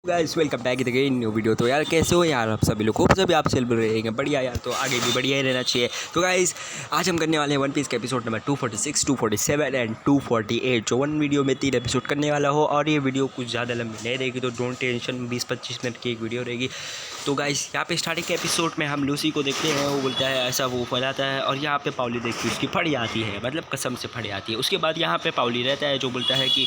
Guys welcome back again new video. तो यार कैसे हो यार आप सभी लोग, खूब सभी आप चल रहेंगे बढ़िया यार, तो आगे भी बढ़िया ही रहना चाहिए। तो गाइस आज हम करने वाले हैं वन पीस के एपिसोड नंबर 246, 247 एंड 248। जो वन वीडियो में 3 एपिसोड करने वाला हो, और ये वीडियो कुछ ज़्यादा लंबी नहीं रहेगी, तो डोंट टेंशन, 20-25 मिनट की एक वीडियो रहेगी। तो गाइस यहाँ पे स्टार्टिंग के एपिसोड में हम लूसी को देखते हैं, वो बोलता है ऐसा वो फैलाता है, और यहाँ पे पाउली देखती है उसकी फट आती है, मतलब कसम से फट आती है। उसके बाद यहाँ पे पाउली रहता है जो बोलता है कि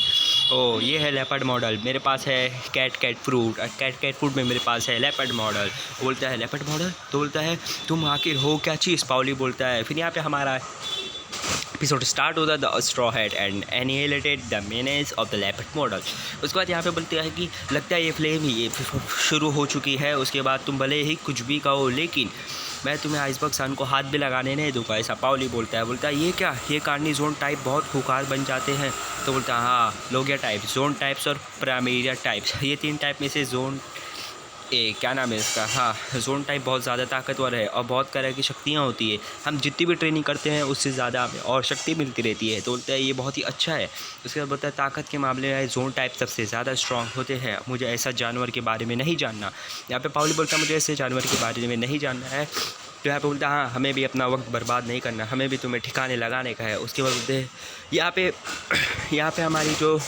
ओ ये है लेपर्ड मॉडल, मेरे पास है कैट फ्रूट, और कैट फ्रूट में मेरे पास है लेपर्ड मॉडल। बोलता है लेपर्ड मॉडल, तो बोलता है तुम आखिर हो क्या चीज़, पाउली बोलता है। फिर यहाँ पे हमारा एपिसोड स्टार्ट होता है the straw hat and annihilated the menace of the leopard model. उसके बाद यहाँ पे बोलते हैं कि लगता है ये फ्लेम ही शुरू हो चुकी है। उसके बाद तुम भले ही कुछ भी कहो, लेकिन मैं तुम्हें आइसबर्ग सन को हाथ भी लगाने नहीं दूंगा, ऐसा पाउली बोलता है। बोलता है ये क्या, ये कार्निजोन टाइप बहुत खुखार बन जाते हैं। तो बोलता है हाँ, लोगिया टाइप, जोन टाइप्स और प्राइमेरिया टाइप्स, ये 3 टाइप में से जोन क्या नाम है इसका, हाँ जोन टाइप बहुत ज़्यादा ताकतवर है और बहुत तरह की शक्तियाँ होती है। हम जितनी भी ट्रेनिंग करते हैं उससे ज़्यादा हमें और शक्ति मिलती रहती है। तो बोलता है ये बहुत ही अच्छा है। उसके बाद बोलता है ताकत के मामले में जोन टाइप सबसे ज़्यादा स्ट्रॉन्ग होते हैं, मुझे ऐसा जानवर के बारे में नहीं जानना। यहाँ पे पाउली बोलता है मुझे ऐसे जानवर के बारे में नहीं जानना है। तो यहाँ पे बोलता है हाँ, हमें भी अपना वक्त बर्बाद नहीं करना, हमें भी तुम्हें ठिकाने लगाने का है। उसके बाद बोलते हैं यहाँ पे हमारी जो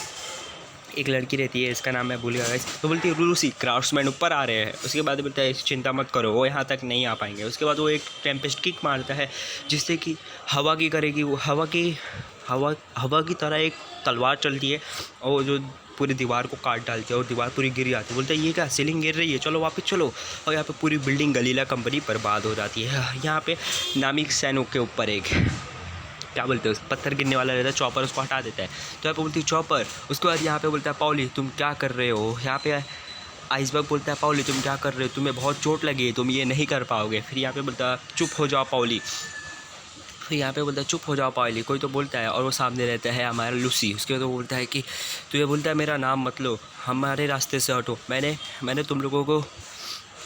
एक लड़की रहती है, इसका नाम मैं भूल गया गाइस, तो बोलती है रूसी क्राफ्ट्समैन ऊपर आ रहे हैं। उसके बाद बोलता है चिंता मत करो, वो यहाँ तक नहीं आ पाएंगे। उसके बाद वो एक टेम्पेस्ट किक मारता है जिससे कि हवा की करेगी, वो हवा की तरह एक तलवार चलती है और जो पूरी दीवार को काट डालती है और दीवार पूरी गिर जाती है। बोलता है ये क्या, सीलिंग गिर रही है, चलो वापस चलो। और यहाँ पे पूरी बिल्डिंग गलीला कंपनी बर्बाद हो जाती है। यहाँ पे नामिक सैनो के ऊपर एक क्या बोलते हैं, पत्थर गिरने वाला रहता है, चॉपर उसको हटा देता है। तो यहाँ पे बोलती है चॉपर। उसके बाद यहाँ पे बोलता है पाउली तुम क्या कर रहे हो। यहाँ पे आइसबर्ग बोलता है पाउली तुम क्या कर रहे हो, तुम्हें बहुत चोट लगी है, तुम ये नहीं कर पाओगे। फिर यहाँ पे बोलता है चुप हो जाओ पाउली। फिर यहाँ पे बोलता है चुप हो जाओ पाउली, कोई तो बोलता है, और वो सामने रहता है हमारा लूसी। उसके बाद वो बोलता है कि तो ये बोलता है मेरा नाम मत लो, हमारे रास्ते से हटो, मैंने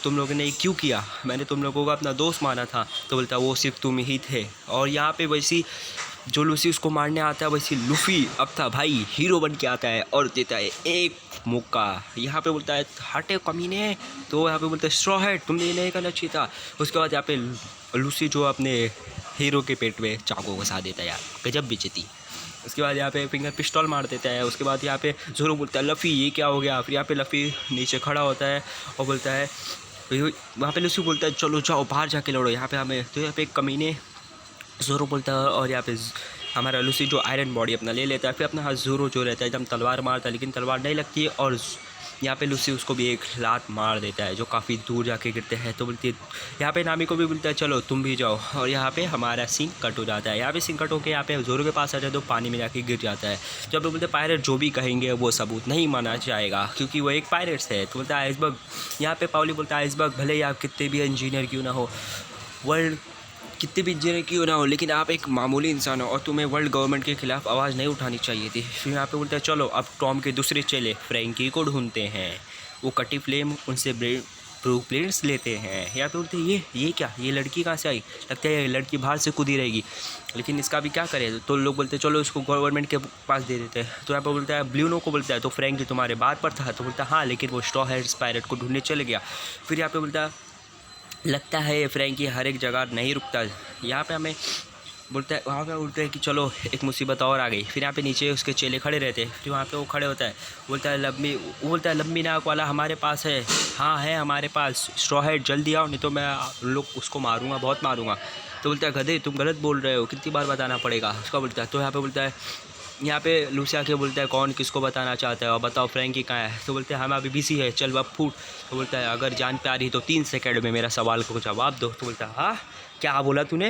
तुम लोगों ने क्यों किया, मैंने तुम लोगों को अपना दोस्त माना था। तो बोलता है वो सिर्फ तुम ही थे। और यहाँ पे वैसी जो लूसी उसको मारने आता है, वैसी लूफी अब था भाई हीरो बन के आता है और देता है एक मौका। यहाँ पे बोलता है हटे कमीने। तो यहाँ पे बोलता है स्ट्रॉ हैट तुमने ये नहीं करना चाहिए था। उसके बाद यहाँ पे लूसी जो अपने हीरो के पेट में चाकू घुसा देता है, यार गजब बेइज्जती। उसके बाद यहाँ पे फिंगर पिस्टॉल मार देता है। उसके बाद यहाँ पे जोरो बोलता है लफ़ी ये क्या हो गया। फिर यहाँ पे लफ़ी नीचे खड़ा होता है और बोलता है, वहाँ पे लूसी बोलता है चलो जाओ बाहर जाके लड़ो यहाँ पे हमें। तो यहाँ पे कमीने जोरो बोलता है, और यहाँ पे हमारा लूसी जो आयरन बॉडी अपना ले लेता है। फिर अपना जोरो जो रहता है एकदम तलवार मारता है, लेकिन तलवार नहीं लगती है, और यहाँ पे लूसी उसको भी एक लात मार देता है जो काफ़ी दूर जाके गिरते हैं। तो बोलती है यहाँ पे नामी को भी बोलता है चलो तुम भी जाओ, और यहाँ पे हमारा सिंह कट हो जाता है। यहाँ पे सिंह कट होकर यहाँ पे जोरो के पास आ जाए तो पानी में जाके गिर जाता है। जब बोलते हैं पायरेट जो भी कहेंगे वो सबूत नहीं माना जाएगा क्योंकि वो एक पायरेट्स है। तो बोलता है आइसबर्ग, यहाँ पे पाउली बोलता है आइसबर्ग भले ही आप कितने भी इंजीनियर क्यों ना हो, वर्ल्ड कितने भी इंजीनियर क्यों ना हो, लेकिन आप एक मामूली इंसान हो और तुम्हें वर्ल्ड गवर्नमेंट के खिलाफ आवाज़ नहीं उठानी चाहिए थी। फिर यहाँ पे बोलता है चलो अब टॉम के दूसरे चेले फ्रैंकी को ढूंढते हैं। वो कटी फ्लेम उनसे प्रूफ प्लेट्स लेते हैं। यहाँ पे बोलते हैं ये क्या, ये लड़की कहाँ से आई, लगता है ये लड़की बाहर से कूदी रहेगी, लेकिन इसका भी क्या करे। तो लोग बोलते हैं चलो इसको गवर्नमेंट के पास दे देते हैं। तो यहाँ पर बोलता है ब्लूनो को बोलता है तो फ्रैंकी तुम्हारे बात पर था। तो बोलता है हाँ, लेकिन वो स्ट्रॉ हैट पायरेट को ढूंढने चले गया। फिर यहाँ पे बोलता है लगता है फ्रैंकी हर एक जगह नहीं रुकता। यहाँ पे हमें बोलता है, वहाँ पे बोलते हैं कि चलो एक मुसीबत और आ गई। फिर यहाँ पे नीचे उसके चेले खड़े रहते हैं। फिर वहाँ पे वो खड़े होता है, बोलता है लंबी नाक वाला हमारे पास है। हाँ है हमारे पास, स्ट्रॉ हैट जल्दी आओ नहीं तो मैं लोग उसको मारूंगा, बहुत मारूंगा। तो बोलता है गधे तुम गलत बोल रहे हो, कितनी बार बताना पड़ेगा उसका। बोलता है तो यहाँ पे बोलता है, यहाँ पे लूसिया के बोलता है कौन किसको बताना चाहता है और बताओ फ्रैंकी कहाँ है। तो बोलते हैं हम अभी बिजी है, चल अब फूट। तो बोलता है अगर जान पे आ रही तो 3 सेकंड में मेरा सवाल को जवाब दो। तो बोलता है हाँ क्या बोला तूने,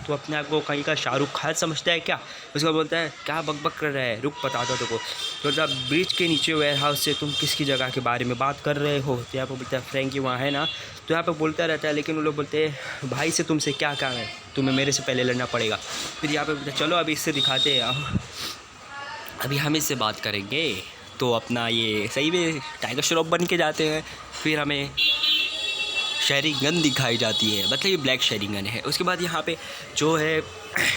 तो अपने आप को कहीं का शाहरुख खान समझता है क्या। उसका बोलता है क्या बकबक कर रहा है, रुक बताता तो को। तो बोलता है ब्रिज के नीचे वेयर हाउस से तुम किसकी जगह के बारे में बात कर रहे हो। तो यहाँ पर बोलता है फ्रैंकी वहाँ है ना। तो यहाँ पर बोलता रहता है, लेकिन वो लोग बोलते हैं भाई से तुमसे क्या काम है, तुम्हें मेरे से पहले लड़ना पड़ेगा। फिर यहाँ पर बोलता है चलो अभी इससे दिखाते हैं, अभी हम इससे बात करेंगे। तो अपना ये सही में टाइगर श्रॉफ बन के जाते हैं। फिर हमें शेरिंगन दिखाई जाती है, मतलब ये ब्लैक शेरिंगन है। उसके बाद यहाँ पे जो है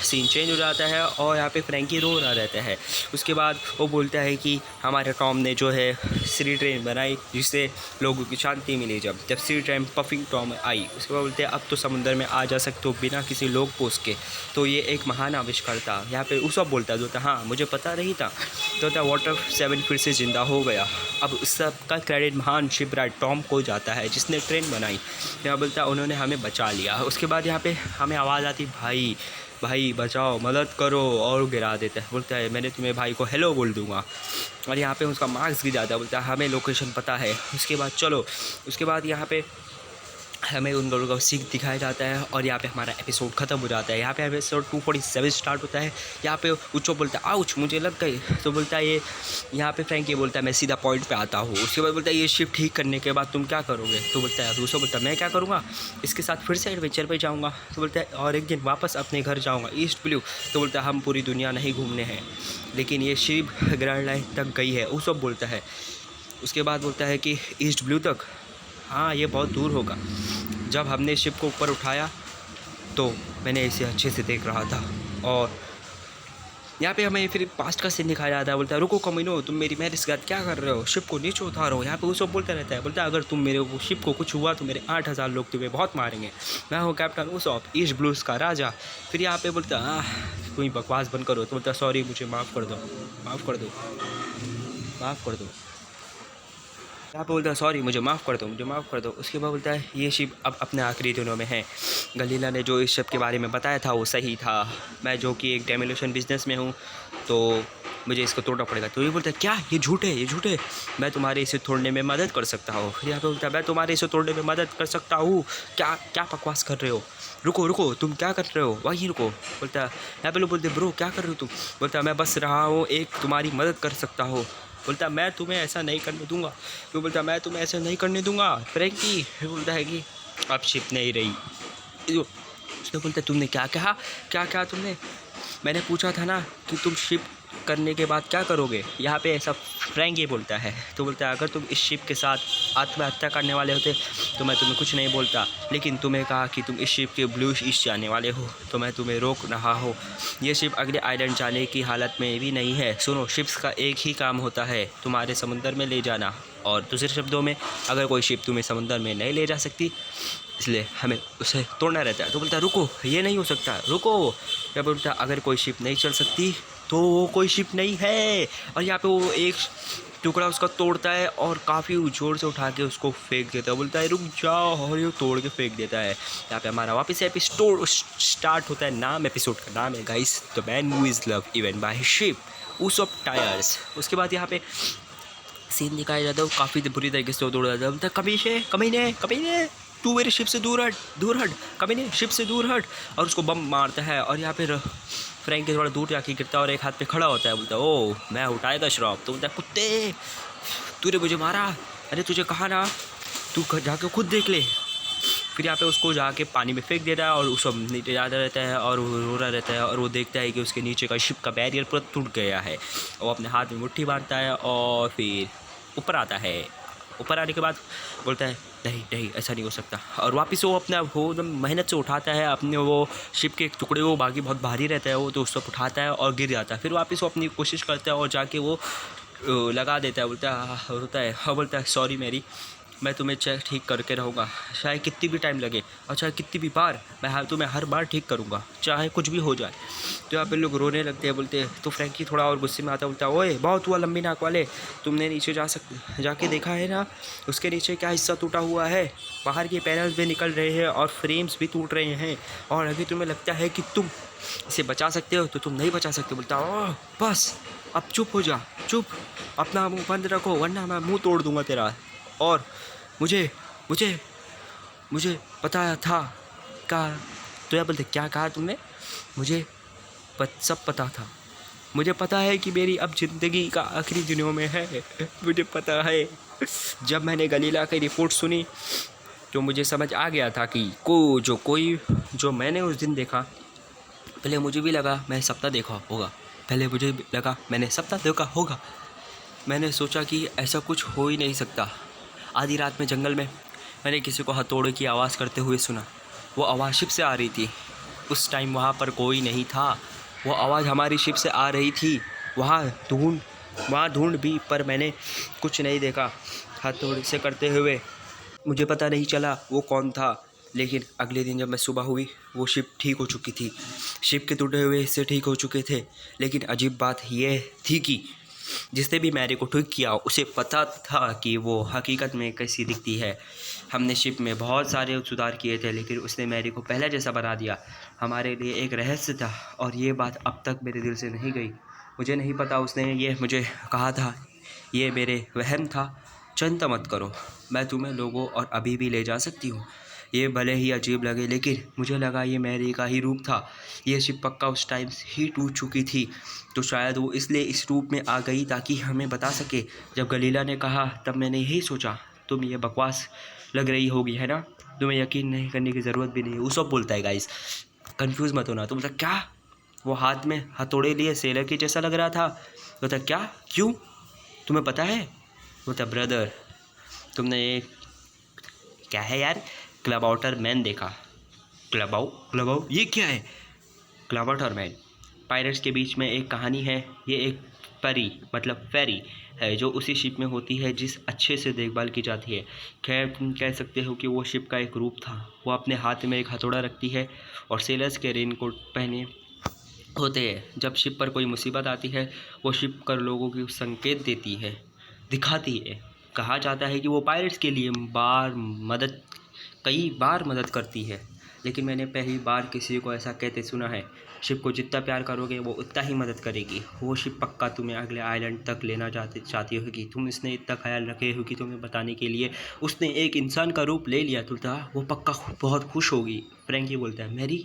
सीन चेंज हो जाता है और यहाँ पे फ्रैंकी रो रहा रहता है। उसके बाद वो बोलता है कि हमारे टॉम ने जो है सी ट्रेन बनाई जिससे लोगों की शांति मिली। जब जब सी ट्रेन पफिंग टॉम आई उसके बाद बोलते हैं अब तो समुद्र में आ जा सकते हो बिना किसी लोग पोस के, तो ये एक महान आविष्कार था। यहाँ पे उसब बोलता है हाँ मुझे पता नहीं था। तो वाटर 7 फिर से ज़िंदा हो गया। अब उस सब का क्रेडिट महान शिपराइट टॉम को जाता है जिसने ट्रेन बनाई। यहाँ बोलता है उन्होंने हमें बचा लिया। उसके बाद यहाँ पे हमें आवाज़ आती भाई भाई बचाओ मदद करो, और गिरा देता है। बोलता है मैंने तुम्हें भाई को हेलो बोल दूंगा, और यहाँ पे उसका मार्क्स गिर जाता है। बोलता है हमें लोकेशन पता है। उसके बाद चलो, उसके बाद यहाँ पे हमें उन लोगों का सीख दिखाया जाता है और यहाँ पे हमारा एपिसोड ख़त्म हो जाता है। यहाँ पे एपिसोड 247 स्टार्ट होता है। यहाँ पे उच्चो बोलता है आउच मुझे लग गई। तो बोलता है ये, यहाँ पे फ्रैंकी बोलता है मैं सीधा पॉइंट पे आता हूँ। उसके बाद बोलता है ये शिप ठीक करने के बाद तुम क्या करोगे। तो बोलता है दूसरा बोलता है मैं क्या करूँगा, इसके साथ फिर से एडवेंचर पर जाऊँगा। तो बोलता है और एक दिन वापस अपने घर जाऊँगा ईस्ट ब्लू। तो बोलता है हम पूरी दुनिया नहीं घूमने हैं, लेकिन ये शिप ग्रैंड लाइन तक गई है। वो सब बोलता है। उसके बाद बोलता है कि ईस्ट ब्लू तक, हाँ ये बहुत दूर होगा। जब हमने शिप को ऊपर उठाया तो मैंने इसे अच्छे से देख रहा था। और यहाँ पे हमें फिर पास्ट का सीन दिखाया जाता है। बोलता है रुको कमीनो तुम मेरी मैरिज के बाद क्या कर रहे हो, शिप को नीचे उतारो। यहाँ पे वो सब बोलता रहता है। बोलता है अगर तुम मेरे को शिप को कुछ हुआ तो मेरे 8000 लोग तुम्हें बहुत मारेंगे। मैं हूँ कैप्टन उसॉप ईस्ट ब्लूज का राजा। फिर यहाँ पे बोलता है कोई बकवास बंद करो। तो बोलता है सॉरी मुझे माफ़ कर दो, माफ़ कर दो, माफ़ कर दो। यहाँ पे बोलता है सॉरी मुझे माफ़ कर दो, मुझे माफ़ कर दो। उसके बाद बोलता है ये शिप अब अपने आखिरी दिनों में है। गलीला ने जो इस शिप के बारे में बताया था वो सही था। मैं जो कि एक डेमोलिशन बिजनेस में हूँ तो मुझे इसको तोड़ना पड़ेगा। तो ये बोलता है क्या ये झूठ है, ये झूठ है, मैं तुम्हारे इसे तोड़ने में मदद कर सकता हूँ। फिर यहाँ पे बोलता है मैं तुम्हारे इसे तोड़ने में मदद कर सकता हूँ, क्या क्या बकवास कर रहे हो, रुको रुको तुम क्या कर रहे हो, वहीं रुको। बोलता है यहाँ पे लोग बोलते ब्रो क्या कर रहे हो तुम। बोलता है मैं बस रहा हूँ एक तुम्हारी मदद कर सकता हूँ। बोलता है मैं तुम्हें ऐसा नहीं करने दूंगा। तो बोलता है मैं तुम्हें ऐसा नहीं करने दूंगा फ्रैंकी। बोलता है कि अब शिप नहीं रही। उसने बोलता है तुमने क्या कहा, क्या कहा तुमने, मैंने पूछा था ना कि तुम शिप करने के बाद क्या करोगे। यहाँ पे ऐसा फ्रैंकी बोलता है। तो बोलता है अगर तुम इस शिप के साथ आत्महत्या करने वाले होते तो मैं तुम्हें कुछ नहीं बोलता, लेकिन तुम्हें कहा कि तुम इस शिप के ब्लू ईस्ट जाने वाले हो तो मैं तुम्हें रोक रहा हूँ। ये शिप अगले आइलैंड जाने की हालत में भी नहीं है। सुनो शिप्स का एक ही काम होता है तुम्हारे समुंदर में ले जाना, और दूसरे शब्दों में अगर कोई शिप तुम्हें समुंदर में नहीं ले जा सकती इसलिए हमें उसे तोड़ना रहता है। तो बोलता है रुको ये नहीं हो सकता, रुको। या बोलता है अगर कोई शिप नहीं चल सकती तो वो कोई शिप नहीं है। और यहाँ पे वो एक टुकड़ा उसका तोड़ता है और काफ़ी ज़ोर से उठा के उसको फेंक देता है। बोलता है रुक जाओ, और ये तोड़ के फेंक देता है। यहाँ पे हमारा वापस से एपिसोड स्टार्ट होता है। नाम एपिसोड का नाम है guys the man who is love even by ship Usopp tyres. उसके बाद यहाँ पे सीन दिखाया जाता है वो काफ़ी बुरी तरीके से तोड़ जाता है। बोलता है कमीने कमीने कमीने तू मेरे शिप से दूर हट, दूर हट, कमीने शिप से दूर हट। और उसको बम मारता है और यहाँ पे फ्रैंकी थोड़ा दूर जाके गिरता है और एक हाथ पे खड़ा होता है। बोलता है ओ मैं उठाया था शराब। तो बोलता है कुत्ते तूने मुझे मारा, अरे तुझे कहा ना तू जाके खुद देख ले। फिर यहाँ पे उसको जाके पानी में फेंक देता है और उस सब नीचे जाता रहता है और वो रो रहा रहता है। और वो देखता है कि उसके नीचे का शिप का बैरियर पूरा टूट गया है। वो अपने हाथ में मुट्ठी मारता है और फिर ऊपर आता है। ऊपर आने के बाद बोलता है नहीं नहीं ऐसा नहीं हो सकता। और वापस वो अपना वो मेहनत से उठाता है अपने वो शिप के एक टुकड़े को, बाकी बहुत भारी रहता है वो, तो उसको उठाता है और गिर जाता है। फिर वापस वो अपनी कोशिश करता है और जाके वो लगा देता है। बोलता है रोता है और बोलता है सॉरी मैरी, मैं तुम्हें ठीक करके रहूँगा, चाहे कितनी भी टाइम लगे और चाहे कितनी भी बार, मैं तुम्हें हर बार ठीक करूँगा चाहे कुछ भी हो जाए। तो यहाँ पे लोग रोने लगते हैं। बोलते हैं तो फ्रैंकी थोड़ा और गुस्से में आता है। बोलता है ओए बहुत हुआ लंबी नाक वाले, तुमने नीचे जाके देखा है ना उसके नीचे क्या हिस्सा टूटा हुआ है, बाहर के पैनल्स भी निकल रहे हैं और फ्रेम्स भी टूट रहे हैं, और अभी तुम्हें लगता है कि तुम इसे बचा सकते हो तो तुम नहीं बचा सकते। बोलता ओह बस अब चुप हो जा, चुप, अपना मुँह बंद रखो वरना मैं मुँह तोड़ दूँगा तेरा। और मुझे मुझे मुझे पता था का। तो या बोलते क्या कहा तुमने, मुझे सब पता था, मुझे पता है कि मेरी अब ज़िंदगी का आखिरी दिनों में है। मुझे पता है जब मैंने गलीला की रिपोर्ट सुनी तो मुझे समझ आ गया था कि जो मैंने उस दिन देखा, पहले मुझे भी लगा मैं सपना देखा होगा, पहले मुझे लगा मैंने सपना देखा होगा। मैंने सोचा कि ऐसा कुछ हो ही नहीं सकता। आधी रात में जंगल में मैंने किसी को हथौड़े की आवाज़ करते हुए सुना। वो आवाज़ शिप से आ रही थी। उस टाइम वहाँ पर कोई नहीं था। वो आवाज़ हमारी शिप से आ रही थी। वहाँ ढूंढ भी, पर मैंने कुछ नहीं देखा। हथौड़े से करते हुए मुझे पता नहीं चला वो कौन था। लेकिन अगले दिन जब मैं सुबह हुई, वो शिप ठीक हो चुकी थी। शिप के टूटे हुए हिस्से ठीक हो चुके थे। लेकिन अजीब बात यह थी कि जिसने भी मैरी को ठीक किया उसे पता था कि वो हकीकत में कैसी दिखती है। हमने शिप में बहुत सारे सुधार किए थे, लेकिन उसने मैरी को पहले जैसा बना दिया। हमारे लिए एक रहस्य था और ये बात अब तक मेरे दिल से नहीं गई। मुझे नहीं पता उसने ये मुझे कहा था, ये मेरे वहम था। चिंता मत करो, मैं तुम्हें लोगों और अभी भी ले जा सकती हूँ। ये भले ही अजीब लगे, लेकिन मुझे लगा ये मैरी का ही रूप था। ये शिप पक्का उस टाइम ही टूट चुकी थी, तो शायद वो इसलिए इस रूप में आ गई ताकि हमें बता सके। जब गलीला ने कहा तब मैंने यही सोचा, तुम ये बकवास लग रही होगी, है ना? तुम्हें यकीन नहीं करने की ज़रूरत भी नहीं। वो सब बोलता है गाइस, कंफ्यूज मत होना। तो मतलब क्या? वो हाथ में हथौड़े लिए सेलर के जैसा लग रहा था। बोलता क्या? क्यों? तुम्हें पता है? बोलता ब्रदर, तुमने ये क्या है यार, क्लब आउटर मैन देखा? क्लब आउट ये क्या है? क्लब आउटर मैन पायरेट्स के बीच में एक कहानी है। ये एक परी मतलब फेरी है जो उसी शिप में होती है जिस अच्छे से देखभाल की जाती है। खैर, तुम कह सकते हो कि वो शिप का एक रूप था। वो अपने हाथ में एक हथौड़ा रखती है और सेलर्स के रेनकोट पहने होते हैं। जब शिप पर कोई मुसीबत आती है, वो शिप कर लोगों की संकेत देती है, दिखाती है। कहा जाता है कि वो पायरेट्स के लिए कई बार मदद करती है। लेकिन मैंने पहली बार किसी को ऐसा कहते सुना है। शिप को जितना प्यार करोगे वो उतना ही मदद करेगी। वो शिप पक्का तुम्हें अगले आइलैंड तक लेना चाहती होगी। तुम इसने इतना ख्याल रखे हो कि तुम्हें बताने के लिए उसने एक इंसान का रूप ले लिया तो वो पक्का बहुत खुश होगी। फ्रैंकी बोलता है, मैरी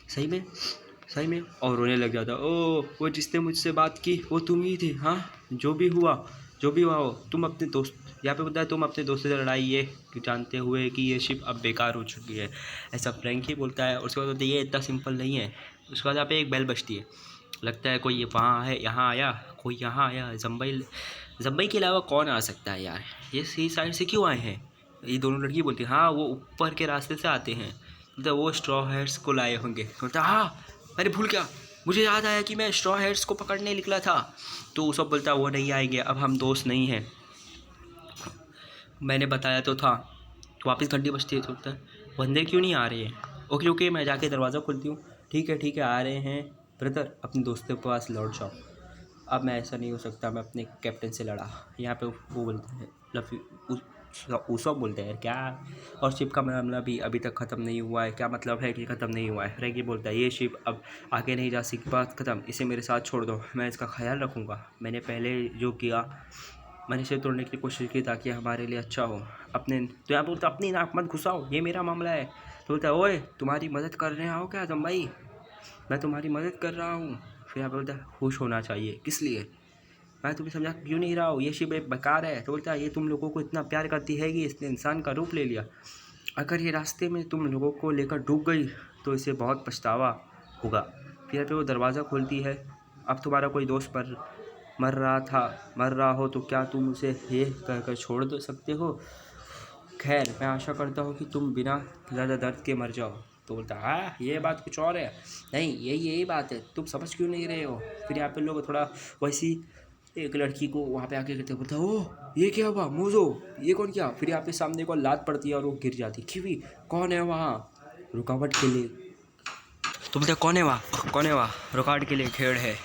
सही में? और रोने लग जाता। ओ, वो जिसने मुझसे बात की वो तुम ही थे? हाँ, जो भी हुआ हो, तुम अपने दोस्त, यहाँ पे बताया, तुम अपने दोस्तों से लड़ाई ये जानते हुए कि ये शिप अब बेकार हो चुकी है, ऐसा फ्रैंकी बोलता है। उसके बाद ये इतना सिंपल नहीं है। उसके बाद यहाँ पे एक बेल बजती है। लगता है कोई ये वहाँ है, यहाँ आया, कोई यहाँ आया। जम्बई के अलावा कौन आ सकता है यार? ये सी साइड से क्यों आए हैं? ये दोनों लड़की बोलती है, हाँ वो ऊपर के रास्ते से आते हैं। मतलब वो स्ट्रॉ हेड्स को लाए होंगे। बोलता हाँ, अरे भूल गया, मुझे याद आया कि मैं स्ट्रॉ हेड्स को पकड़ने निकला था। तो वो सब बोलता है वो नहीं आएंगे, अब हम दोस्त नहीं हैं, मैंने बताया तो था। तो वापस घंटी बजती है। तो बोलता है बंदे क्यों नहीं आ रहे हैं? ओके, मैं जाके दरवाज़ा खोलती हूँ। ठीक है, आ रहे हैं ब्रदर, अपने दोस्तों के पास लौट जाओ। अब मैं ऐसा नहीं हो सकता, मैं अपने कैप्टन से लड़ा। यहाँ पे वो बोलते हैं उसब बोलते हैं क्या? और शिप का मामला भी अभी तक ख़त्म नहीं हुआ है। क्या मतलब है कि ख़त्म नहीं हुआ है? फ्रैंकी बोलता है ये शिप अब आगे नहीं जा सकी, बात ख़त्म, इसे मेरे साथ छोड़ दो, मैं इसका ख्याल रखूँगा। मैंने पहले जो किया, मैंने इसे तोड़ने की कोशिश की ताकि हमारे लिए अच्छा हो। तो यहाँ बोलता अपनी नाक मत घुसाओ, ये मेरा मामला है। तो बोलता है ओए, तुम्हारी मदद कर रहे हो क्या जम्बाई? मैं तुम्हारी मदद कर रहा हूँ। फिर यहाँ पे बोलता है खुश होना चाहिए, किस लिए? मैं तुम्हें समझा क्यों नहीं रहा हूँ, ये शिप एक बेकार है। तो बोलता है ये तुम लोगों को इतना प्यार करती है कि इसने इंसान का रूप ले लिया। अगर ये रास्ते में तुम लोगों को लेकर डूब गई तो इसे बहुत पछतावा होगा। फिर पे वो दरवाज़ा खोलती है। अब तुम्हारा कोई दोस्त मर रहा हो तो क्या तुम उसे ये कहकर छोड़ दे सकते हो? खैर, मैं आशा करता हूँ कि तुम बिना ज़्यादा दर्द के मर जाओ। तो बोलता हाँ, ये बात कुछ और है। नहीं, यही बात है, तुम समझ क्यों नहीं रहे हो? फिर यहाँ पे लोग थोड़ा वैसी एक लड़की को वहाँ पे आके कहते बोलता ओह ये क्या हुआ मोजो, ये कौन किया? फिर यहाँ पे सामने को लात पड़ती है और वो गिर जाती। खीवी कौन है वहाँ? रुकावट के लिए। तो बोलते कौन है वहाँ? रुकावट के लिए खेड़ है।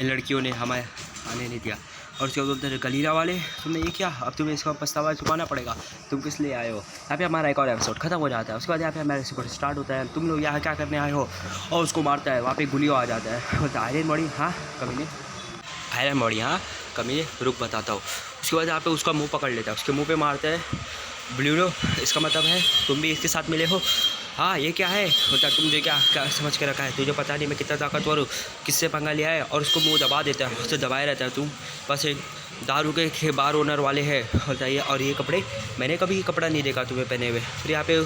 इन लड़कियों ने हमें आने नहीं दिया। और उसके बोलते गलीला वाले, तुमने ये क्या? अब तुम्हें इसका पछतावा चुकाना पड़ेगा। तुम किस लिए आए हो? यहाँ पे हमारा एक और एपिसोड खत्म हो जाता है। उसके बाद यहाँ पे हमारा एपिसोड स्टार्ट होता है। तुम लोग यहाँ क्या करने आए हो? और उसको मारता है। वहाँ पे गुलियो आ जाता है। बोलता आयरन बॉडी, हाँ कमीने, आयरन बॉडी, हाँ कमीने, रुक बताता हूँ। उसके बाद यहाँ पे उसका मुंह पकड़ लेता है, उसके मुंह पे मारता है। ब्लूनो, इसका मतलब है तुम भी इसके साथ मिले हो? हाँ, ये क्या है? बोलता तुझे क्या समझ के रखा है? तुझे पता नहीं मैं कितना ताकतवर हूँ, किससे पंगा लिया है? और उसको मुंह दबा देता है, उससे दबाए रहता है। तुम बस एक दारू के बार ओनर वाले हैं। बोलता है और ये कपड़े, मैंने कभी कपड़ा नहीं देखा तुम्हें पहने हुए। फिर यहाँ पे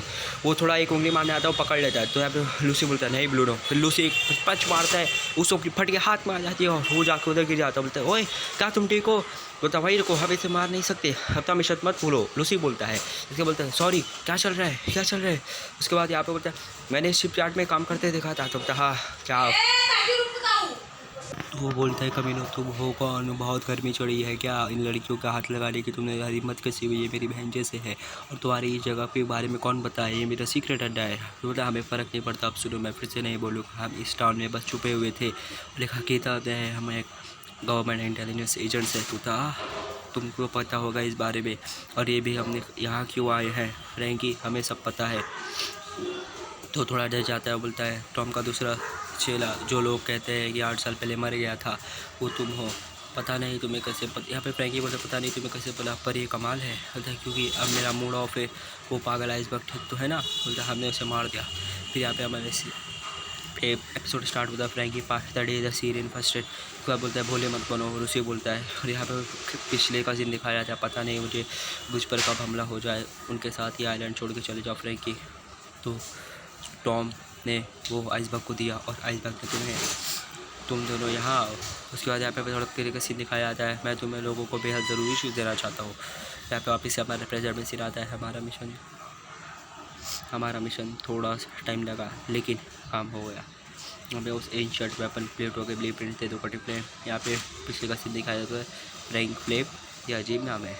वो थोड़ा एक उंगली मारने आता है, वो पकड़ लेता है। तो यहाँ पे लूसी बोलता है नहीं ब्लूनो। फिर लूसी एक पंच मारता है, उसको फट के हाथ में आ जाती है और वो जाके उधर गिर जाता है। बोलता है ओए क्या तुम ठीक हो? बोलता भाई रुको, हम इसे मार नहीं सकते, हफ्ता में शर्त मत भूलो। लूसी बोलता है, इसके बोलता है सॉरी, क्या चल रहा है, क्या चल रहा है। उसके बाद यहाँ पे बोलता है मैंने शिप यार्ड में काम करते देखा था। तो बोलता हाँ क्या। वो बोलता है कमीनो तुम हो कौन, बहुत गर्मी चढ़ी है क्या, इन लड़कियों का हाथ लगाने की तुमने हिम्मत कैसी हुई, ये मेरी बहन जैसे है, और तुम्हारी इस जगह के बारे में कौन बताए, ये मेरा सीक्रेट अड्डा है। तो बोला हमें फ़र्क नहीं पड़ता, अब सुनो मैं फिर से नहीं बोलूँगा, हम इस टाउन में बस छुपे हुए थे, लिखा किताब है, हम एक गवर्नमेंट इंटेलिजेंस एजेंट्स है। तो था तुमको पता होगा इस बारे में, और ये भी हमने यहाँ क्यों आए हैं फ्रैंकी, हमें सब पता है। तो थोड़ा डर जाता है, बोलता है टॉम का दूसरा चेला जो लोग कहते हैं कि 8 साल पहले मर गया था वो तुम हो, पता नहीं तुम्हें कैसे यहाँ पे फ्रैंकी बोलता पता नहीं तुम्हें कैसे पता, पर ये कमाल है। बोलता है क्योंकि अब मेरा मूड ऑफ है, वो पागल आइसबर्ग ठीक तो है ना। बोलता हमने उसे मार दिया। फिर यहाँ पे हमारे एपिसोड स्टार्ट होता है, Frankie part the day the Syrian first aid. उसके बाद बोलता है भोले मत बनो, रूसी बोलता है। और यहाँ पे पिछले का सीन दिखाया जाता है, पता नहीं मुझे मुझ पर कब हमला हो जाए, उनके साथ ही आइलैंड छोड़ के चले जाओ फ्रैंकी। तो टॉम ने वो आइसबर्ग को दिया और आइसबर्ग ने तुम्हें, तुम दोनों यहाँ आओ। उसके बाद यहाँ पे थोड़ा तेरे का सीन दिखाया जाता है, मैं तुम्हें लोगों को बेहद ज़रूरी चीज़ देना चाहता हूँ। यहाँ पे वापस से हमारा प्रेजेंट में सीन आता है, हमारा मिशन थोड़ा टाइम लगा लेकिन काम हो गया। हमें उस एंशिएंट वेपन प्लेटों के ब्लू प्रिंट थे, 2 कटी फ्लेम। यहाँ पे पिछले का सीन दिखाया जाता है, फ्रैंक फ्लेम, ये अजीब नाम है,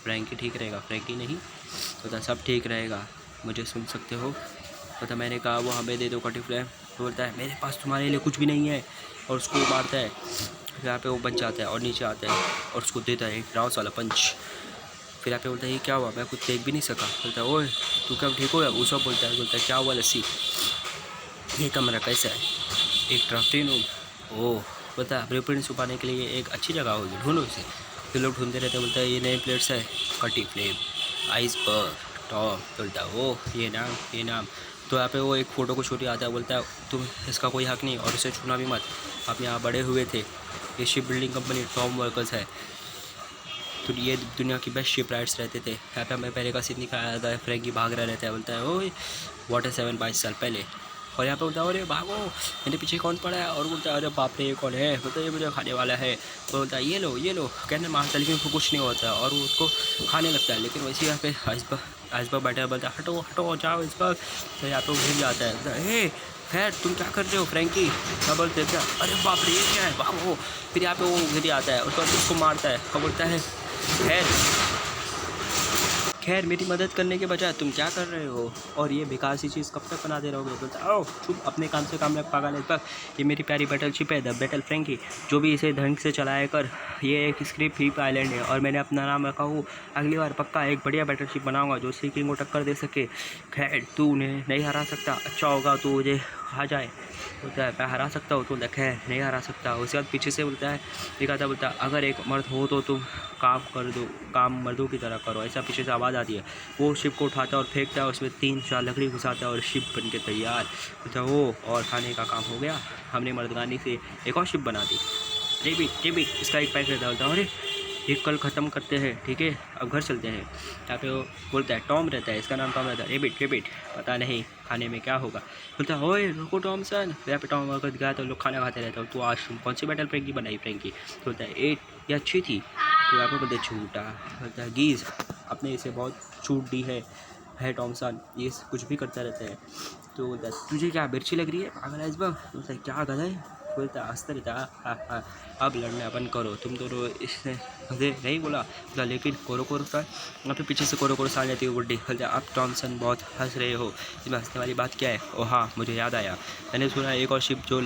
फ्रैंकी ठीक रहेगा, फ्रैंकी नहीं तो सब ठीक रहेगा, मुझे सुन सकते हो। तो मैंने कहा वो हमें दे 2 कटी फ्लेम। तो बोलता है मेरे पास तुम्हारे लिए कुछ भी नहीं है, और उसको मारता है। यहाँ पे वो बच जाता है और नीचे आता है और उसको देता है एक राउस वाला पंच। फिर यहाँ पे बोलता है ये क्या हुआ, मैं कुछ देख भी नहीं सका। बोलता है ओए तू कब ठीक हो गया, वो सब बोलता है क्या हुआ लस्सी, ये कमरा कैसा है, एक ड्राफ्टिंग रूम। ओह बोलता है ब्लूप्रिंट छुपाने के लिए एक अच्छी जगह होगी, ढूंढो उसे। फिर लोग ढूंढते रहते हैं। बोलता है ये नए प्लेट्स है, कटी फ्लेम, आइसबर्ग, टॉम। बोलता है ओह ये नाम। तो यहाँ पे वो एक फ़ोटो को छूटी आता है, बोलता है तुम इसका कोई हक नहीं और उसे छूना भी मत, आप यहाँ बड़े हुए थे, ये ship building company Tom workers है, तो ये दुनिया की बेस्ट शिप राइड्स रहते थे। यहाँ पे हमें पहले का सीन दिखाया जाता है, फ्रैंकी भाग रहा रहता है। बोलता है ओए वाटर 7-22 साल पहले। और यहाँ पे बोलता है अरे भागो मेरे पीछे कौन पड़ा है, और बोलता है अरे बाप रे ये कौन है, बोलता है ये मुझे खाने वाला है। तो बोलता है ये लो कहने मारता है, लेकिन उसको कुछ नहीं होता और वो उसको खाने लगता है। लेकिन वैसे यहाँ पे आइसबर्ग बैठा बोलता है हटो जाओ आइसबर्ग। तो यहाँ पे वो घिर जाता है, बोलता है हे खैर तुम क्या कर रहे हो फ्रैंकी। क्या बोलते हैं क्या, अरे बाप रे ये क्या है भागो। फिर यहाँ पे वो घिर आता है, उसके बाद उसको मारता है और बोलता है खैर मेरी मदद करने के बजाय तुम क्या कर रहे हो, और ये बेकार सी चीज़ कब तक बनाते रहोगे। बोलता है आओ चुप, अपने काम से काम रख पागल है। ये मेरी प्यारी बैटलशिप है, द बैटल फ्रैंकी, जो भी इसे ढंग से चलाया कर। ये एक स्क्रिप्ट हीप आइलैंड है और मैंने अपना नाम रखा हूँ, अगली बार पक्का एक बढ़िया बैटलशिप बनाऊंगा जो सीकिंग को टक्कर दे सके। खैर तू उन्हें नहीं हरा सकता, अच्छा होगा तू मुझे खा जाए। बोलता है मैं हरा सकता हूँ, तो खैर नहीं हरा सकता। उसके बाद पीछे से बोलता है दिखाता, बोलता है अगर एक मर्द हो तो तुम काम मर्दों की तरह करो। ऐसा पीछे से आवाज़ आती है, वो शिप को उठाता है और फेंकता है, उसमें 3-4 लकड़ी घुसाता है और शिप बन के तैयार। बोलता है वो और खाने का काम हो गया, हमने मर्दगानी से एक और शिप बना दी। टेबिट इसका एक पैक रहता है। बोलता है अरे ये कल ख़त्म करते हैं, ठीक है अब घर चलते हैं। यहाँ पे वो बोलता है टॉम रहता है, इसका नाम टॉम रहता है। रेबिट पता नहीं खाने में क्या होगा। बोलता है ओए रुको टॉमसन। यहाँ पे टॉम अगर गया तो लोग खाना खाते रहते हो। तो आज तुम कौन सी बैटल फ्रैंकी बनाई फ्रैंकी। बोलता है 8 ये अच्छी थी। तो यहाँ पे बोलते झूठा। बोलता है गीज आपने इसे बहुत छूट दी है टॉमसन, ये कुछ भी करता रहता है। तो बोलता है तुझे क्या मिर्ची लग रही है पागल आइसबर्ग। बोलता है क्या गधा है। बोलता हंसता रहता अब लड़ना बंद करो तुम दोनों। इसने मुझे नहीं बोला लेकिन कोरो था। वहाँ पे पीछे से कोरो आ जाती है बुड्ढी। बोलता अब टॉमसन बहुत हंस रहे हो, इसमें हंसने वाली बात क्या है। ओह हाँ मुझे याद आया, मैंने सुना एक और शिप जो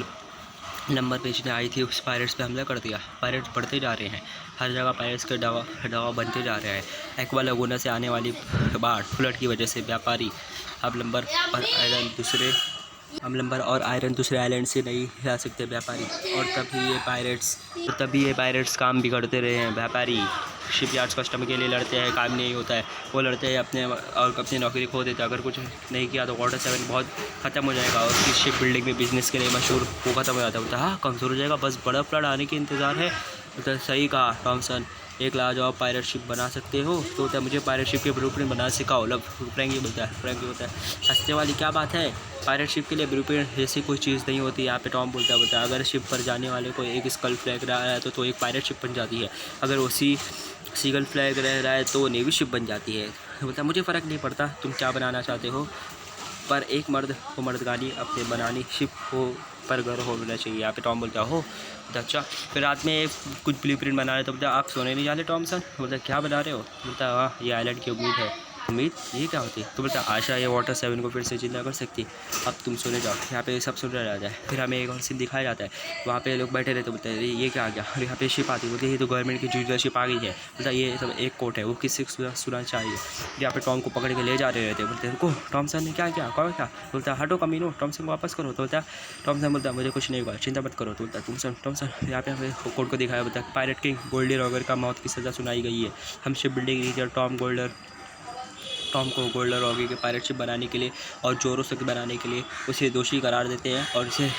नंबर बेचने आई थी उस पायरेट्स पे हमला कर दिया। पायरेट्स बढ़ते जा रहे हैं, हर जगह पायरेट्स के दवा बनते जा रहे हैं। एक्वा लगुना से आने वाली बाढ़ फ्लड की वजह से व्यापारी अब लंबर और आयरन दूसरे आइलैंड से नहीं ला सकते व्यापारी। और तभी ये पायरेट्स काम बिगड़ते रहे हैं। व्यापारी शिप यार्ड्स कस्टमर के लिए लड़ते हैं, काम नहीं होता है, वो लड़ते हैं अपनी नौकरी खो देते हैं। अगर कुछ नहीं किया तो वाटर 7 बहुत ख़त्म हो जाएगा और उसकी शिप बिल्डिंग में बिजनेस के लिए मशहूर वो ख़त्म हो जाता है। बोलता हाँ कमज़ोर हो जाएगा, बस बड़ा फ्लड आने के इंतज़ार है। बोलता सही कहा टॉमसन, एक लाजवाब पायरेट शिप बना सकते हो। तो बोलता है मुझे पायरेट शिप के ब्लूप्रिंट बनाना सिखाओ। लब फ्रैंकी बोलता है हंसने वाली क्या बात है, पायरेट शिप के लिए ब्लूप्रिंट जैसी कोई चीज़ नहीं होती। यहाँ पे टॉम बोलता है अगर शिप पर जाने वाले को एक स्कल फ्लैग रहा है तो एक पायरेट शिप बन जाती है, अगर उसी सीगल फ्लैग रह रहा है तो नेवी शिप बन जाती है। बोलता मुझे फ़र्क नहीं पड़ता तुम क्या बनाना चाहते हो, पर एक मर्द को मर्दगानी अपने बनानी शिप हो पर गर्व होना चाहिए। यहाँ पे टॉम बोलता हो तो अच्छा। फिर रात में कुछ ब्लूप्रिंट बना रहे तो बोलता आप सोने नहीं जाते टॉमसन। बोलता क्या बना रहे हो। बोलता हाँ ये आइलैंड की उम्मीद है। उम्मीद ये क्या होती। तो बोलता आशा ये वाटर 7 को फिर से जिंदा कर सकती। अब तुम सोने जाओ। यहाँ पे सब सुन रहा जाता है। फिर हमें एक और सीन दिखाया जाता है, वहाँ पे लोग बैठे रहते। बोलते हैं ये क्या आ गया, और यहाँ पे शिप आती है। बोलते ये तो गवर्नमेंट की जूनियर शिप आ गई है। बोलता ये सब एक कोट है, वो किसी सुना चाहिए। यहाँ पे टॉम को पकड़ के ले जा रहे रहते। बोलते रुको टॉमसन ने क्या किया, कौन क्या। बोलता हटो कमीनो, टॉमसन को वापस करो। तो बोलता टॉमसन बोलता मुझे कुछ नहीं हुआ, चिंता मत करो। तो बोलता तुम टॉमसन यहाँ पे हमें कोर्ट को दिखाया। बोलता पायरेट किंग गोल्डी रॉगर का मौत की सज़ा सुनाई गई है। हम शिप बिल्डिंग रीजर टॉम को गोल्डर रॉगी के पायरेट शिप बनाने के लिए और जोरों से बनाने के लिए उसे दोषी करार देते हैं और उसे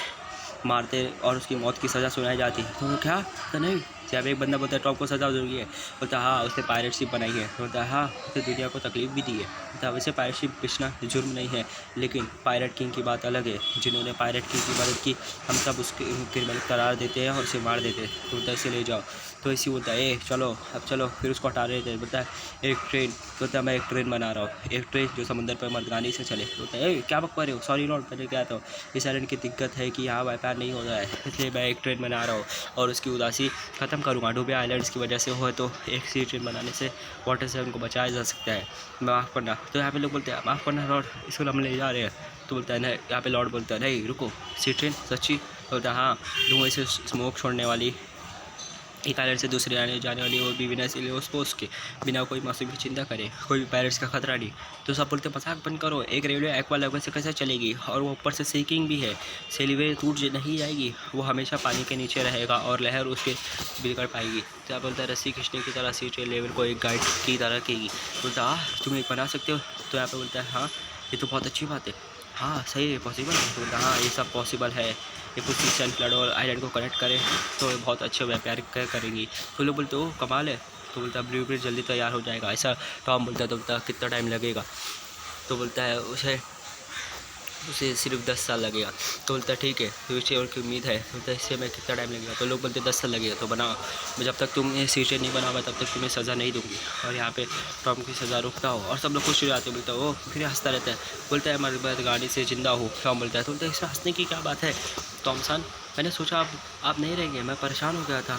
मारते और उसकी मौत की सज़ा सुनाई जाती है। तो क्या तो नहीं, जब एक बंदा बोलता है टॉम को सज़ा जरूरी है। बोलता हाँ उसने पायरेट शिप बनाई है। बोलता हाँ उसने दुनिया को तकलीफ भी दी है। बोलता वैसे पायरेट शिप बेचना जुर्म नहीं है, लेकिन पायरेट किंग की बात अलग है। जिन्होंने पायरेट किंग की मदद की हम सब उसकी मदद करार देते हैं और उसे मार देते हैं। तो बोलता इसे ले जाओ। तो इसी बोलता है चलो अब चलो। फिर उसको हटा रहे थे। बोलता है एक ट्रेन। बोलता मैं एक ट्रेन बना रहा हूँ, एक ट्रेन जो समुद्र पर मर्दगानी से चले। बोलता है क्या बक रहे हो, सॉरी लॉर्ड मैंने क्या तो इस आइलैंड की दिक्कत है कि यहाँ व्यापार नहीं हो रहा है, इसलिए मैं एक ट्रेन बना रहा हूँ और उसकी उदासी ख़त्म करूँगा। डूबे आइलैंड्स की वजह से हो तो एक सी ट्रेन बनाने से वाटर 7 को बचाया जा सकता है, माफ़ करना। तो यहाँ पे लोग बोलते हैं माफ़ करना लॉर्ड, इसको हम ले जा रहे हैं। तो बोलता है नहीं, यहाँ पे लॉर्ड बोलता है नहीं रुको, सी ट्रेन सच्ची। बोलता है हाँ धुएँ से स्मोक छोड़ने वाली, एक आइलैंड से दूसरे आने जाने वाली, वो भी बिना स्पोर्ट्स के, बिना कोई मौसम की चिंता करे, कोई भी पायरेट्स का खतरा नहीं। तो सब बोलते मजाक बंद करो, एक रेलवे एक्वा लेवल से कैसे चलेगी, और वो ऊपर से सीकिंग भी है, सेलिवे टूट नहीं जाएगी, वो हमेशा पानी के नीचे रहेगा और लहर उसके बिगड़ पाएगी। तो आप बोलता है रस्सी खींचने की तरह सी लेवल को एक गाइड की तरह रखेगी। बोलता हाँ तुम एक बना सकते हो। तो यहाँ पर बोलता है हाँ ये तो बहुत अच्छी बात है, हाँ सही है पॉसिबल है। तो बोलता हाँ ये सब पॉसिबल है, ये कुछ सन फ्लड और आइलैंड को कनेक्ट करें तो बहुत अच्छे व्यापार करेंगी। तो लोग बोलते हो कमाल है। तो बोलता है ब्लूप्रिंट जल्दी तैयार हो जाएगा ऐसा टॉम बोलता है। तो बोलता कितना टाइम लगेगा। तो बोलता है उसे सिर्फ 10 साल लगेगा। तो बोलता है ठीक है फ्यूचर और की उम्मीद है। बोलता है इससे मैं कितना टाइम लगेगा। तो लोग बोलते 10 साल लगेगा। तो बनाओ, जब तक तुम ये सीटें नहीं बनाओ तब तक तुम्हें सज़ा नहीं दूंगी। और यहाँ पे टॉम की सज़ा रुकता हो और सब लोग खुश हो जाते। बोलता है वो फिर हंसता रहता है। बोलता है मर्द गाड़ी से जिंदा हो। टॉम बोलता है तो बोलता है इसमें हंसने की क्या बात है टॉमसन, मैंने सोचा आप नहीं रहेंगे, मैं परेशान हो गया था,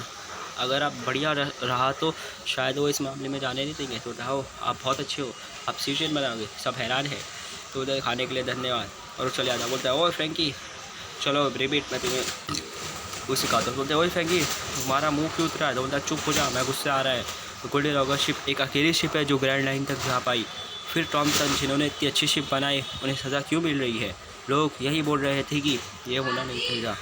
अगर आप बढ़िया रहा तो शायद वो इस मामले में जाने नहीं देंगे। तो रहो आप बहुत अच्छे हो, आप सीटें बनाओगे, सब हैरान है। तो उधर खाने के लिए धन्यवाद और चले जाता। बोलता है ओए फ्रैंकी चलो ब्रेबिट मैं तुम्हें वो सिखाता हूँ। बोलते हैं ओए फ्रैंकी तुम्हारा मुंह क्यों उतरा है। तो बोलता है चुप हो जा, मैं गुस्से आ रहा है। तो गोल्डन रॉगर शिप एक अकेली शिप है जो ग्रैंड लाइन तक जा पाई। फिर टॉमसन जिन्होंने इतनी अच्छी शिप बनाई उन्हें सज़ा क्यों मिल रही है। लोग यही बोल रहे थे कि ये होना नहीं चाहिए।